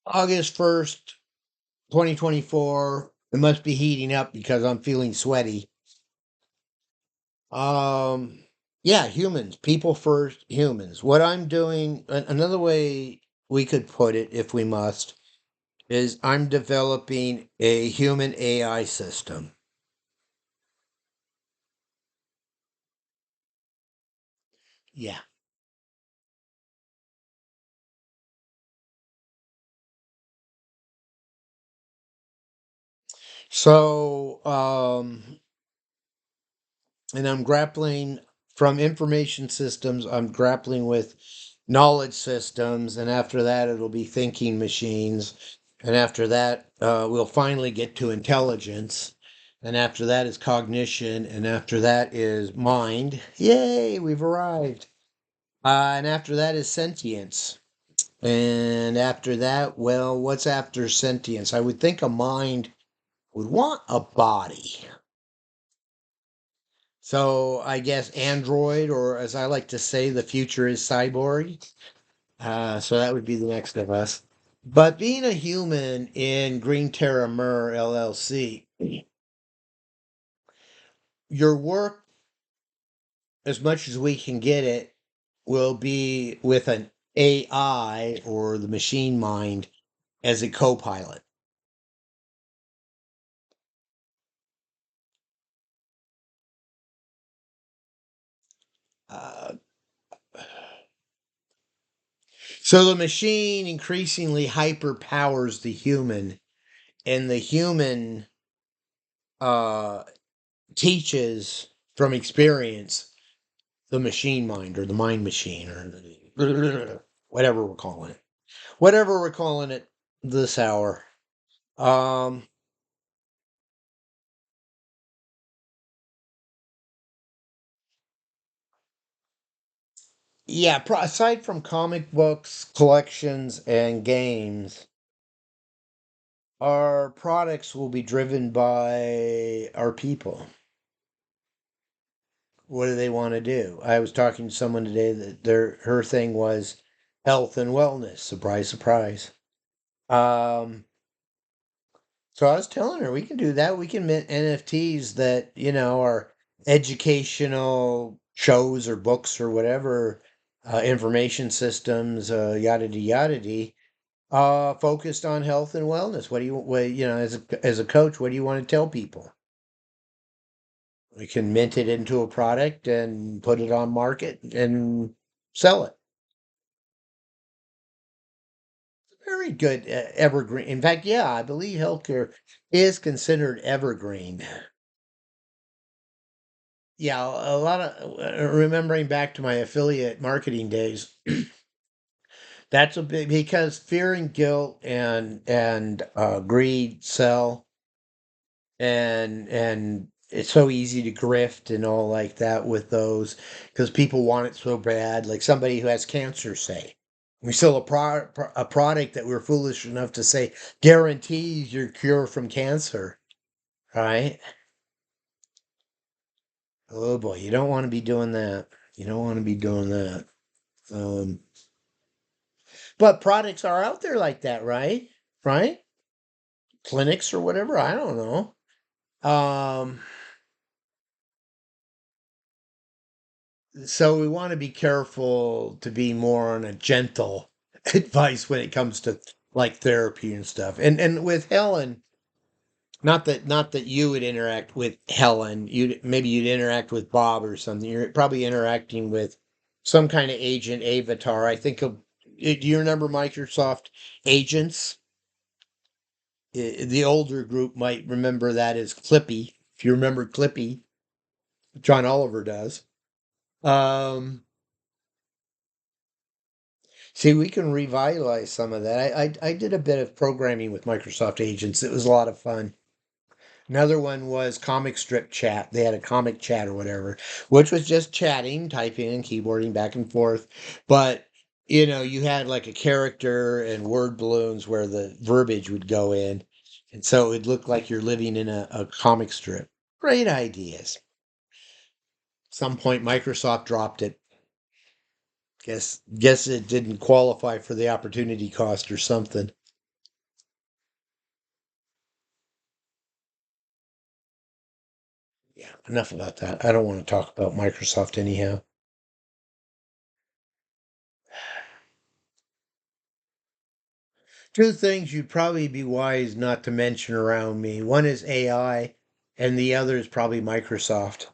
August 1st, 2024. It must be heating up because I'm feeling sweaty. Um, yeah, humans, people first, humans. What I'm doing, another way we could put it, if we must, is I'm developing a human AI system. Yeah. So, and I'm grappling from information systems, I'm grappling with knowledge systems, and after that, it'll be thinking machines. And after that, we'll finally get to intelligence. And after that is cognition. And after that is mind. Yay, we've arrived. And after that is sentience. And after that, well, what's after sentience? I would think a mind would want a body. So I guess Android, or as I like to say, the future is cyborg. So that would be the next of us. But being a human in Green Terra Mer LLC, your work, as much as we can get it, will be with an AI or the machine mind as a co pilot. Uh, so the machine increasingly hyperpowers the human, and the human uh, teaches from experience the machine mind or the mind machine or whatever we're calling it. Whatever we're calling it this hour. Um, yeah, aside from comic books, collections, and games, our products will be driven by our people. What do they want to do? I was talking to someone today that her thing was health and wellness. Surprise, surprise. Um, So I was telling her we can do that. We can mint NFTs that, are educational shows or books or whatever, information systems, yada de yada de, focused on health and wellness. As a coach, what do you want to tell people? We can mint it into a product and put it on market and sell it. Very good, evergreen. In fact, yeah, I believe healthcare is considered evergreen. Yeah, a lot of remembering back to my affiliate marketing days. That's a big because fear and guilt and greed sell, and it's so easy to grift and all like that with those because people want it so bad. Like somebody who has cancer, say, we sell a product that we're foolish enough to say guarantees your cure from cancer, right? Oh boy, you don't want to be doing that. You don't want to be doing that. Um, But products are out there like that, right? Right? Clinics or whatever. I don't know. Um, so we want to be careful to be more on a gentle advice when it comes to like therapy and stuff. And with Helen, not that you would interact with Helen. You'd interact with Bob or something. You're probably interacting with some kind of agent avatar. I think of. Do you remember Microsoft agents? The older group might remember that as Clippy. If you remember Clippy, John Oliver does. Um, See, we can revitalize some of that. I did a bit of programming with Microsoft Agents. It was a lot of fun. Another one was comic strip chat. They had a comic chat or whatever, which was just chatting, typing, and keyboarding back and forth. But you had like a character and word balloons where the verbiage would go in, and so it looked like you're living in a comic strip. Great ideas. Some point Microsoft dropped it. Guess it didn't qualify for the opportunity cost or something. enough about that. I don't want to talk about Microsoft anyhow. Two things you'd probably be wise not to mention around me. One is AI, and the other is probably Microsoft.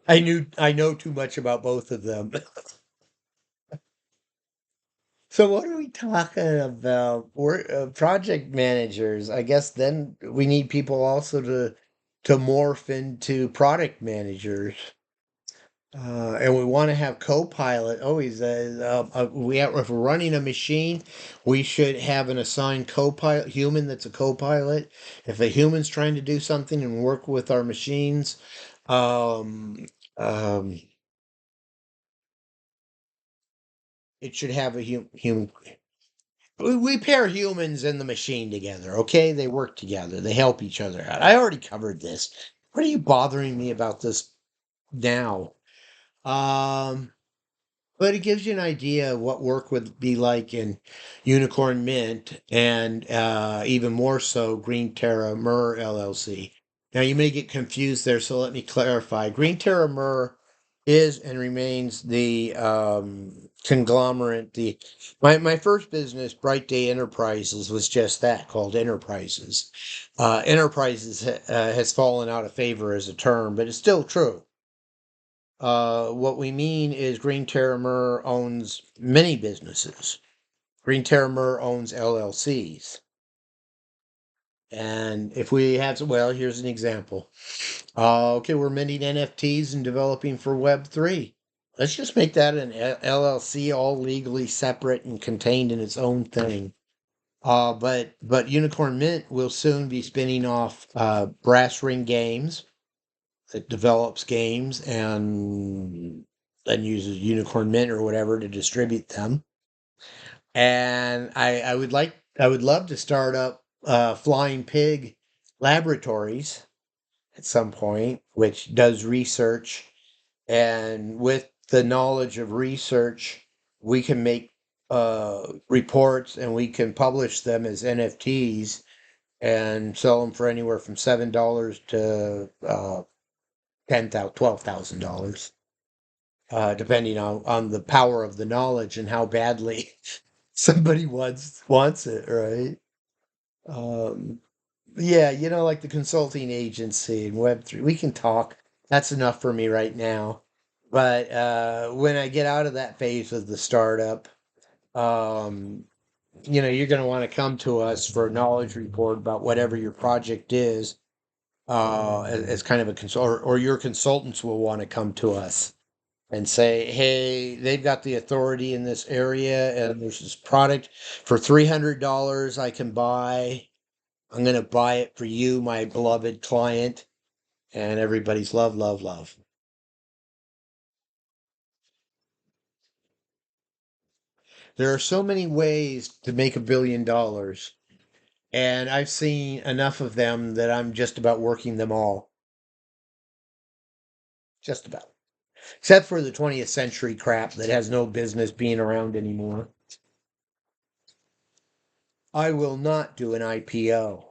I know too much about both of them. So what are we talking about? We're project managers. I guess then we need people also to morph into product managers. And we want to have co-pilot always. If we're running a machine, we should have an assigned co-pilot, human that's a co-pilot. If a human's trying to do something and work with our machines, um, um, it should have a human. We pair humans and the machine together. Okay, they work together. They help each other out. I already covered this. What are you bothering me about this now? Um. But it gives you an idea of what work would be like in Unicorn Mint and even more so Green Terra Mer LLC. Now you may get confused there, so let me clarify. Green Terra Mer is and remains the conglomerate. My first business, Bright Day Enterprises, was just that, called Enterprises. Enterprises has fallen out of favor as a term, but it's still true. What we mean is Green Terra Mer owns many businesses. Green Terra Mer owns LLCs. And if we have, well, here's an example. Okay, we're minting NFTs and developing for Web3. Let's just make that an LLC, all legally separate and contained in its own thing. But Unicorn Mint will soon be spinning off Brass Ring Games, that develops games and then uses Unicorn Mint or whatever to distribute them. And I would love to start up Flying Pig Laboratories at some point, which does research. And with the knowledge of research, we can make reports and we can publish them as NFTs and sell them for anywhere from $7 to $12,000, depending on the power of the knowledge and how badly somebody wants it, right? Um, yeah, like the consulting agency and Web3, we can talk. That's enough for me right now. But when I get out of that phase of the startup, um, you're going to want to come to us for a knowledge report about whatever your project is, as kind of a or your consultants will want to come to us and say, hey, they've got the authority in this area and there's this product for $300 I can buy. I'm going to buy it for you, my beloved client. And everybody's love, love, love. There are so many ways to make $1 billion. And I've seen enough of them that I'm just about working them all. Just about. Except for the 20th century crap that has no business being around anymore. I will not do an IPO.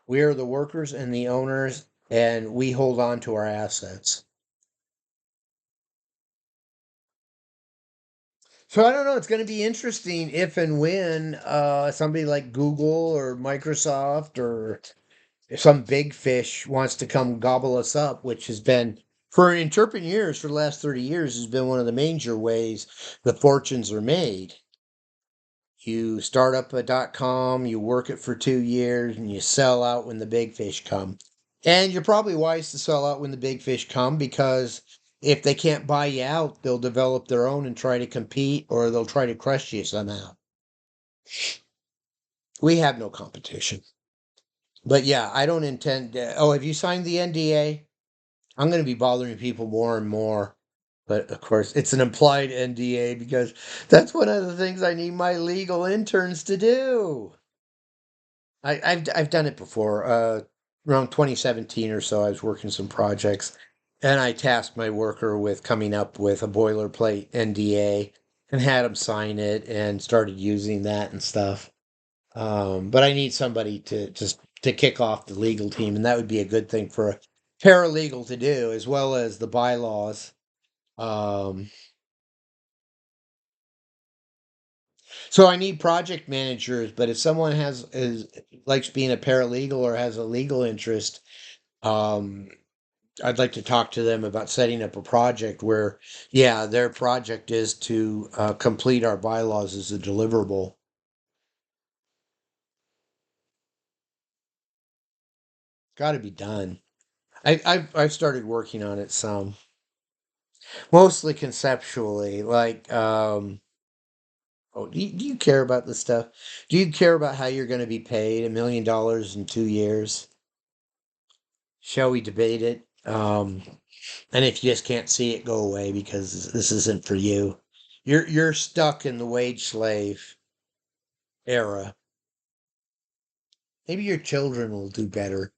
We are the workers and the owners, and we hold on to our assets. So I don't know. It's going to be interesting if and when somebody like Google or Microsoft or if some big fish wants to come gobble us up, which has been for interpreting years, for the last 30 years, has been one of the major ways the fortunes are made. You start up a .com, you work it for 2 years, and you sell out when the big fish come. And you're probably wise to sell out when the big fish come because if they can't buy you out, they'll develop their own and try to compete or they'll try to crush you somehow. We have no competition. But yeah, I don't intend to. Oh, have you signed the NDA? I'm going to be bothering people more and more. But of course, it's an implied NDA because that's one of the things I need my legal interns to do. I've done it before. Around 2017 or so, I was working some projects, and I tasked my worker with coming up with a boilerplate NDA and had him sign it and started using that and stuff. But I need somebody to just to kick off the legal team, and that would be a good thing for a paralegal to do, as well as the bylaws. Um, so I need project managers, but if someone likes being a paralegal or has a legal interest, um, I'd like to talk to them about setting up a project where, yeah, their project is to complete our bylaws as a deliverable. Got to be done. I've started working on it some, mostly conceptually. Like, oh, do you care about this stuff? Do you care about how you're going to be paid $1 million in 2 years? Shall we debate it? And if you just can't see it, go away because this isn't for you. You're stuck in the wage slave era. Maybe your children will do better.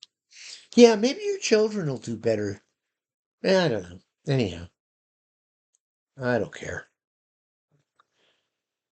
Yeah, maybe your children will do better. I don't know. Anyhow, I don't care.